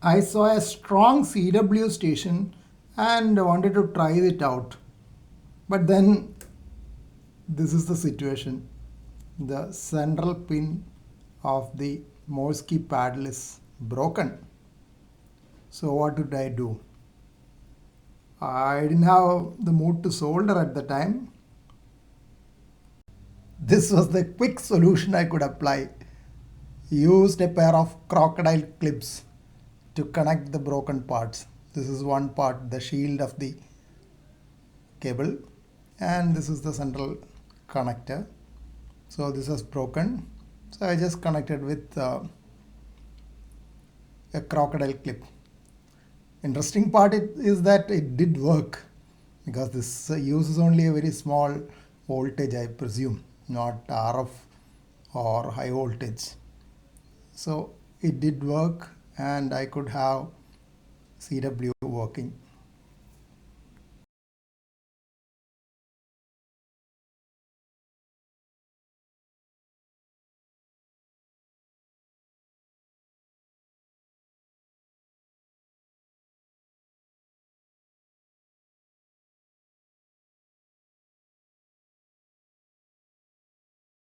I saw a strong CW station and wanted to try it out. But then this is the situation. The central pin of the Morse key paddle is broken. So what did I do? I didn't have the mood to solder at the time. This was the quick solution I could apply. Used a pair of crocodile clips to connect the broken parts. This is one part, the shield of the cable, and this is the central connector. So this was broken. So I just connected with a crocodile clip. Interesting part is that it did work because this uses only a very small voltage, I presume, not RF or high voltage. So it did work and I could have CW working.